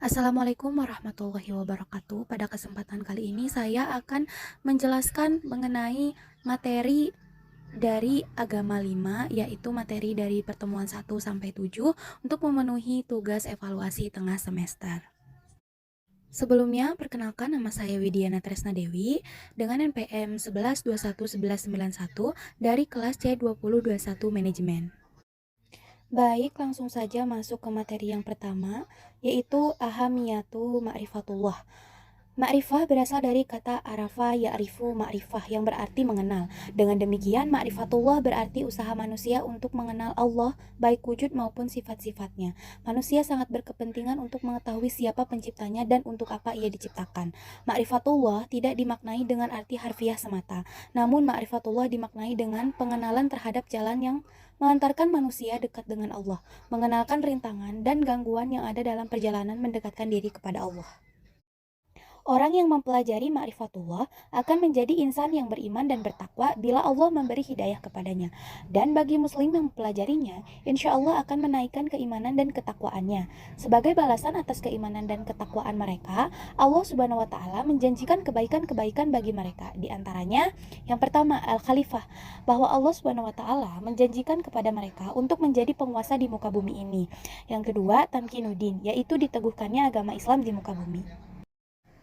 Assalamualaikum warahmatullahi wabarakatuh. Pada kesempatan kali ini saya akan menjelaskan mengenai materi dari agama 5, yaitu materi dari pertemuan 1 sampai 7 untuk memenuhi tugas evaluasi tengah semester. Sebelumnya, perkenalkan nama saya Widiana Tresna Dewi dengan NPM 11211191 dari kelas C2021 Manajemen. Baik, langsung saja masuk ke materi yang pertama, yaitu ahamiyatu ma'rifatullah. Ma'rifah berasal dari kata arafa ya'rifu ma'rifah yang berarti mengenal. Dengan demikian, ma'rifatullah berarti usaha manusia untuk mengenal Allah, baik wujud maupun sifat-sifatnya. Manusia sangat berkepentingan untuk mengetahui siapa penciptanya dan untuk apa ia diciptakan. Ma'rifatullah tidak dimaknai dengan arti harfiah semata, namun ma'rifatullah dimaknai dengan pengenalan terhadap jalan yang mengantarkan manusia dekat dengan Allah, mengenalkan rintangan dan gangguan yang ada dalam perjalanan mendekatkan diri kepada Allah. Orang yang mempelajari ma'rifatullah akan menjadi insan yang beriman dan bertakwa bila Allah memberi hidayah kepadanya. Dan bagi muslim yang mempelajarinya, insya Allah akan menaikkan keimanan dan ketakwaannya. Sebagai balasan atas keimanan dan ketakwaan mereka, Allah Subhanahu wa Ta'ala menjanjikan kebaikan-kebaikan bagi mereka. Di antaranya, yang pertama, Al-Khalifah, bahwa Allah Subhanahu wa Ta'ala menjanjikan kepada mereka untuk menjadi penguasa di muka bumi ini. Yang kedua, Tamkinuddin, yaitu diteguhkannya agama Islam di muka bumi.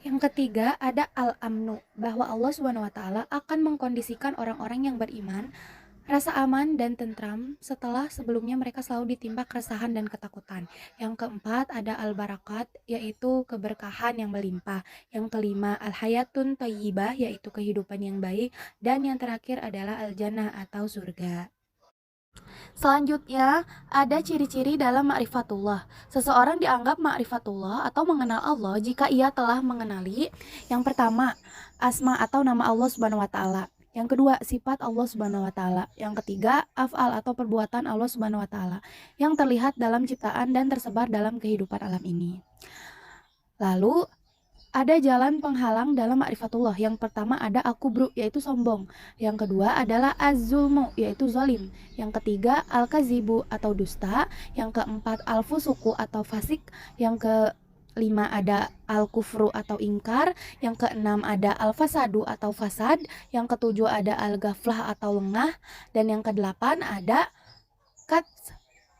Yang ketiga ada al-amnu, bahwa Allah Subhanahu wa taala akan mengkondisikan orang-orang yang beriman rasa aman dan tentram setelah sebelumnya mereka selalu ditimpa keresahan dan ketakutan. Yang keempat ada al-barakat, yaitu keberkahan yang melimpah. Yang kelima al-hayatun thayyibah, yaitu kehidupan yang baik, dan yang terakhir adalah al-jannah atau surga. Selanjutnya, ada ciri-ciri dalam ma'rifatullah. Seseorang dianggap ma'rifatullah atau mengenal Allah jika ia telah mengenali yang pertama, asma atau nama Allah Subhanahu wa taala. Yang kedua, sifat Allah Subhanahu wa taala. Yang ketiga, af'al atau perbuatan Allah Subhanahu wa taala yang terlihat dalam ciptaan dan tersebar dalam kehidupan alam ini. Lalu ada jalan penghalang dalam ma'rifatullah. Yang pertama ada al-kubru, yaitu sombong. Yang kedua adalah az-zulmu, yaitu zalim. Yang ketiga al-kazibu atau dusta. Yang keempat al-fusuku atau fasik. Yang kelima ada al-kufru atau ingkar. Yang keenam ada al-fasadu atau fasad. Yang ketujuh ada al-ghaflah atau lengah. Dan yang kedelapan ada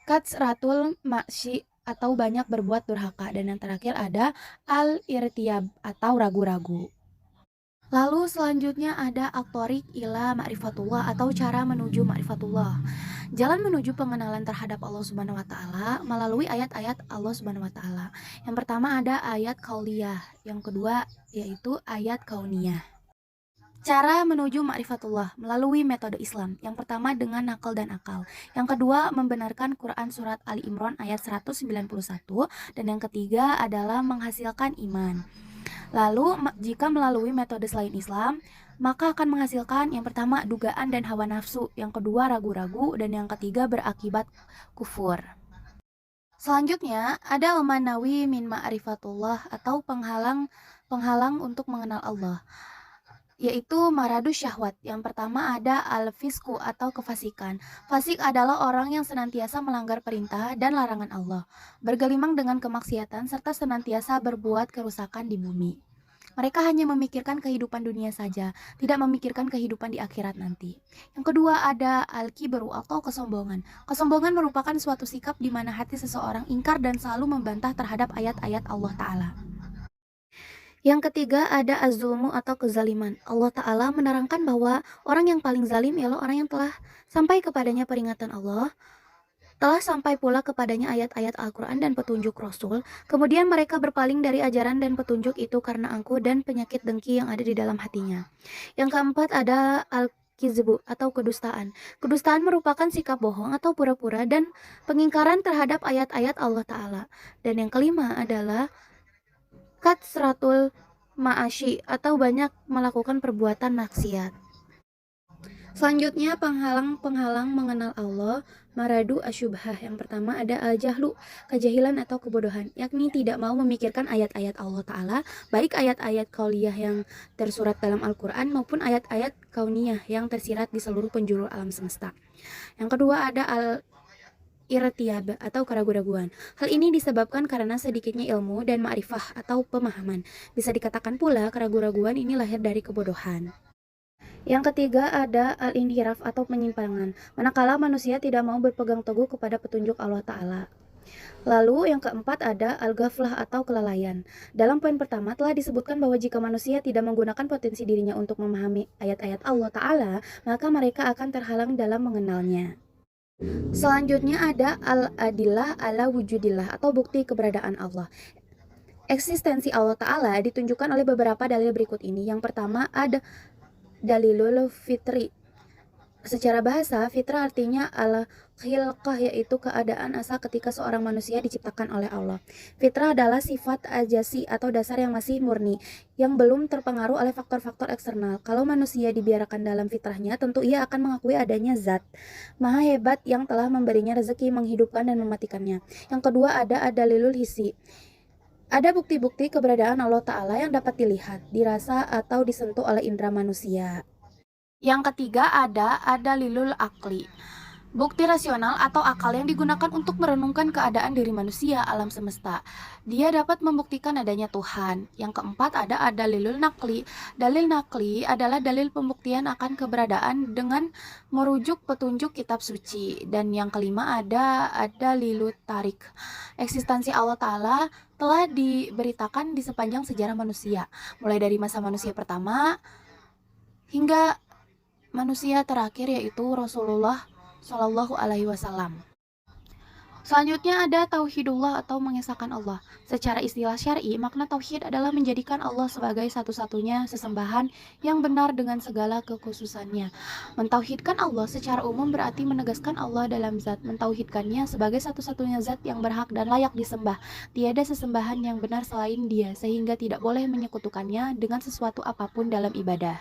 katsratul maksi atau banyak berbuat durhaka. Dan yang terakhir ada al-irtiyab atau ragu-ragu. Lalu selanjutnya ada at-thoriq ila ma'rifatullah atau cara menuju ma'rifatullah. Jalan menuju pengenalan terhadap Allah Subhanahu wa taala melalui ayat-ayat Allah Subhanahu wa taala. Yang pertama ada ayat qauliyah, yang kedua yaitu ayat kauniyah. Cara menuju ma'rifatullah melalui metode Islam. Yang pertama dengan nakal dan akal. Yang kedua membenarkan Quran surat Ali Imran ayat 191. Dan yang ketiga adalah menghasilkan iman. Lalu jika melalui metode selain Islam, maka akan menghasilkan yang pertama dugaan dan hawa nafsu, yang kedua ragu-ragu, dan yang ketiga berakibat kufur. Selanjutnya ada al-manawi min ma'rifatullah atau penghalang untuk mengenal Allah, yaitu maradu syahwat. Yang pertama ada al-fisku atau kefasikan. Fasik adalah orang yang senantiasa melanggar perintah dan larangan Allah, bergelimang dengan kemaksiatan serta senantiasa berbuat kerusakan di bumi. Mereka hanya memikirkan kehidupan dunia saja, tidak memikirkan kehidupan di akhirat nanti. Yang kedua ada al-kibru atau kesombongan. Kesombongan merupakan suatu sikap di mana hati seseorang ingkar dan selalu membantah terhadap ayat-ayat Allah Ta'ala. Yang ketiga ada az-zulmu atau kezaliman. Allah Ta'ala menerangkan bahwa orang yang paling zalim ialah orang yang telah sampai kepadanya peringatan Allah, telah sampai pula kepadanya ayat-ayat Al-Quran dan petunjuk Rasul, kemudian mereka berpaling dari ajaran dan petunjuk itu karena angkuh dan penyakit dengki yang ada di dalam hatinya. Yang keempat ada al-kizbu atau kedustaan. Kedustaan merupakan sikap bohong atau pura-pura dan pengingkaran terhadap ayat-ayat Allah Ta'ala. Dan yang kelima adalah katsratul ma'asyi atau banyak melakukan perbuatan maksiat. Selanjutnya penghalang mengenal Allah, maradu asyubhah. Yang pertama ada al-jahlu, kejahilan atau kebodohan, yakni tidak mau memikirkan ayat-ayat Allah Ta'ala, baik ayat-ayat qauliyah yang tersurat dalam Al-Quran maupun ayat-ayat kauniyah yang tersirat di seluruh penjuru alam semesta. Yang kedua ada al-irtiyab atau keraguan-raguan. Hal ini disebabkan karena sedikitnya ilmu dan ma'rifah atau pemahaman. Bisa dikatakan pula keraguan-raguan ini lahir dari kebodohan. Yang ketiga ada al-inhiraf atau penyimpangan, manakala manusia tidak mau berpegang teguh kepada petunjuk Allah Ta'ala. Lalu yang keempat ada al-ghaflah atau kelalaian. Dalam poin pertama telah disebutkan bahwa jika manusia tidak menggunakan potensi dirinya untuk memahami ayat-ayat Allah Ta'ala, maka mereka akan terhalang dalam mengenalnya. Selanjutnya ada al-adillah ala wujudillah atau bukti keberadaan Allah. Eksistensi Allah Ta'ala ditunjukkan oleh beberapa dalil berikut ini. Yang pertama ada dalilul fitri. Secara bahasa, fitrah artinya al-khilqah, yaitu keadaan asal ketika seorang manusia diciptakan oleh Allah. Fitrah adalah sifat ajasi atau dasar yang masih murni, yang belum terpengaruh oleh faktor-faktor eksternal. Kalau manusia dibiarkan dalam fitrahnya, tentu ia akan mengakui adanya zat maha hebat yang telah memberinya rezeki, menghidupkan dan mematikannya. Yang kedua ada dalilul hisi. Ada bukti-bukti keberadaan Allah Ta'ala yang dapat dilihat, dirasa, atau disentuh oleh indera manusia. Yang ketiga ada dalilul akli. Bukti rasional atau akal yang digunakan untuk merenungkan keadaan diri manusia alam semesta. Dia dapat membuktikan adanya Tuhan. Yang keempat ada dalilul nakli. Dalil nakli adalah dalil pembuktian akan keberadaan dengan merujuk petunjuk kitab suci. Dan yang kelima ada dalilul tarik. Eksistensi Allah Ta'ala telah diberitakan di sepanjang sejarah manusia, mulai dari masa manusia pertama hingga manusia terakhir, yaitu Rasulullah Shallallahu Alaihi Wasallam. Selanjutnya ada tauhidullah atau mengesahkan Allah. Secara istilah syar'i, makna tauhid adalah menjadikan Allah sebagai satu-satunya sesembahan yang benar dengan segala kekhususannya. Mentauhidkan Allah secara umum berarti menegaskan Allah dalam zat, mentauhidkannya sebagai satu-satunya zat yang berhak dan layak disembah. Tiada sesembahan yang benar selain Dia, sehingga tidak boleh menyekutukannya dengan sesuatu apapun dalam ibadah.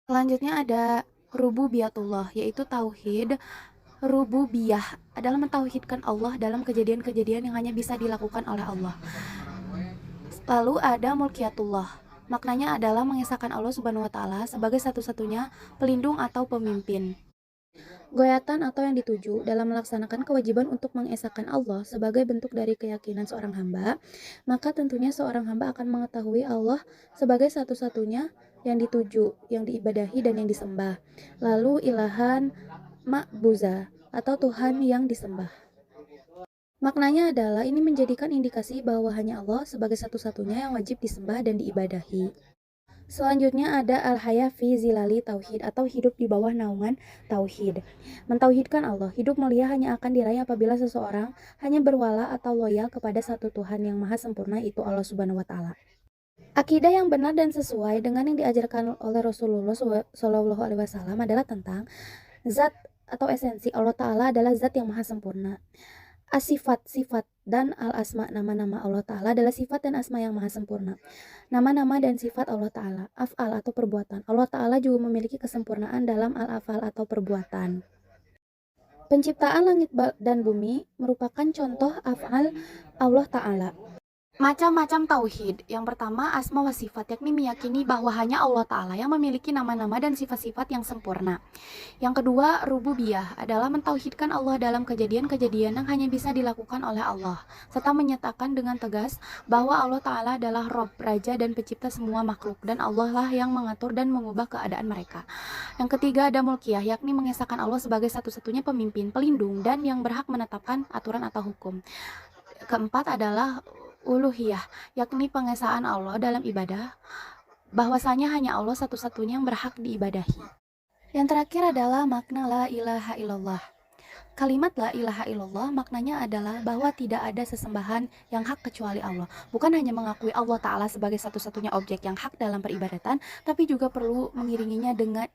Selanjutnya ada rububiyatullah, yaitu tauhid rububiyah adalah mentauhidkan Allah dalam kejadian-kejadian yang hanya bisa dilakukan oleh Allah. Lalu ada mulkiyatullah, maknanya adalah mengesahkan Allah Subhanahu wa Ta'ala sebagai satu-satunya pelindung atau pemimpin. Goyatan atau yang dituju dalam melaksanakan kewajiban untuk mengesahkan Allah sebagai bentuk dari keyakinan seorang hamba, maka tentunya seorang hamba akan mengetahui Allah sebagai satu-satunya yang dituju, yang diibadahi dan yang disembah. Lalu ilahan ma'buza atau Tuhan yang disembah. Maknanya adalah ini menjadikan indikasi bahwa hanya Allah sebagai satu-satunya yang wajib disembah dan diibadahi. Selanjutnya ada al-haya fi zilali tauhid atau hidup di bawah naungan tauhid. Mentauhidkan Allah, hidup mulia hanya akan diraih apabila seseorang hanya berwala atau loyal kepada satu Tuhan yang maha sempurna, itu Allah Subhanahu wa Ta'ala. Akidah yang benar dan sesuai dengan yang diajarkan oleh Rasulullah Shallallahu Alaihi Wasallam adalah tentang zat atau esensi Allah Ta'ala adalah zat yang maha sempurna. As-sifat-sifat dan al-asma, nama-nama Allah Ta'ala adalah sifat dan asma yang maha sempurna. Nama-nama dan sifat Allah Ta'ala, af'al atau perbuatan. Allah Ta'ala juga memiliki kesempurnaan dalam al-af'al atau perbuatan. Penciptaan langit dan bumi merupakan contoh af'al Allah Ta'ala. Macam-macam tauhid. Yang pertama asma wa sifat, yakni meyakini bahwa hanya Allah Ta'ala yang memiliki nama-nama dan sifat-sifat yang sempurna. Yang kedua rububiyah adalah mentauhidkan Allah dalam kejadian-kejadian yang hanya bisa dilakukan oleh Allah, serta menyatakan dengan tegas bahwa Allah Ta'ala adalah Rob, Raja dan pencipta semua makhluk, dan Allah lah yang mengatur dan mengubah keadaan mereka. Yang ketiga ada mulkiyah, yakni mengesahkan Allah sebagai satu-satunya pemimpin, pelindung, dan yang berhak menetapkan aturan atau hukum. Keempat adalah uluhiyah, yakni pengesahan Allah dalam ibadah, bahwasanya hanya Allah satu-satunya yang berhak diibadahi. Yang terakhir adalah makna la ilaha illallah. Kalimat la ilaha illallah maknanya adalah bahwa tidak ada sesembahan yang hak kecuali Allah. Bukan hanya mengakui Allah Ta'ala sebagai satu-satunya objek yang hak dalam peribadatan, tapi juga perlu mengiringinya dengan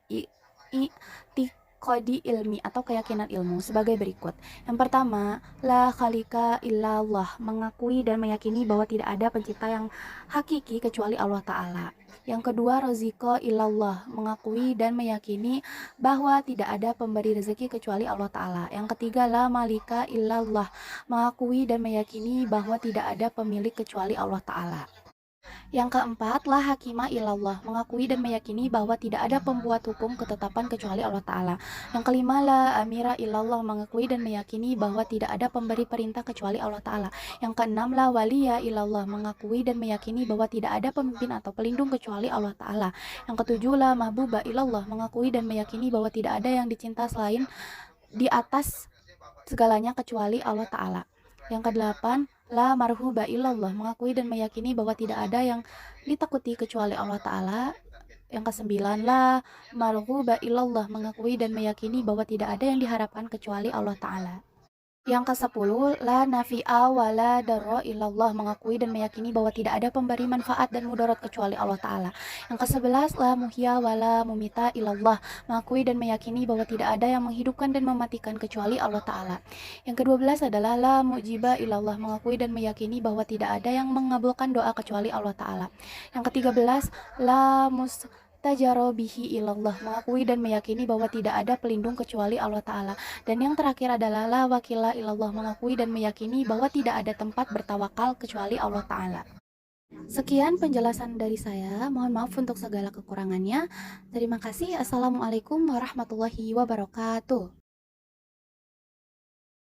kodi ilmi atau keyakinan ilmu sebagai berikut. Yang pertama, la khalika illallah, mengakui dan meyakini bahwa tidak ada pencipta yang hakiki kecuali Allah Ta'ala. Yang kedua, roziko illallah, mengakui dan meyakini bahwa tidak ada pemberi rezeki kecuali Allah Ta'ala. Yang ketiga, la malika illallah, mengakui dan meyakini bahwa tidak ada pemilik kecuali Allah Ta'ala. Yang keempat, la hakima ilallah, mengakui dan meyakini bahwa tidak ada pembuat hukum ketetapan kecuali Allah Ta'ala. Yang kelima, la amira ilallah, mengakui dan meyakini bahwa tidak ada pemberi perintah kecuali Allah Ta'ala. Yang keenam, la waliya ilallah, mengakui dan meyakini bahwa tidak ada pemimpin atau pelindung kecuali Allah Ta'ala. Yang ketujuh, la mahbuba ilallah, mengakui dan meyakini bahwa tidak ada yang dicinta selain di atas segalanya kecuali Allah Ta'ala. Yang kedelapan, la marhuba illallah, mengakui dan meyakini bahwa tidak ada yang ditakuti kecuali Allah Ta'ala. Yang kesembilan, la marhuba illallah, mengakui dan meyakini bahwa tidak ada yang diharapkan kecuali Allah Ta'ala. Yang ke-10, la nafi'a wa la darra illallah, mengakui dan meyakini bahwa tidak ada pemberi manfaat dan mudarat kecuali Allah Ta'ala. Yang ke-11, la muhya wa la mumita illallah, mengakui dan meyakini bahwa tidak ada yang menghidupkan dan mematikan kecuali Allah Ta'ala. Yang ke-12 adalah la mujiba illallah, mengakui dan meyakini bahwa tidak ada yang mengabulkan doa kecuali Allah Ta'ala. Yang ke-13, la mustajaro bihi ilallah, mengakui dan meyakini bahwa tidak ada pelindung kecuali Allah Ta'ala. Dan yang terakhir adalah la wakila ilallah, mengakui dan meyakini bahwa tidak ada tempat bertawakal kecuali Allah Ta'ala. Sekian penjelasan dari saya, mohon maaf untuk segala kekurangannya. Terima kasih. Assalamualaikum warahmatullahi wabarakatuh.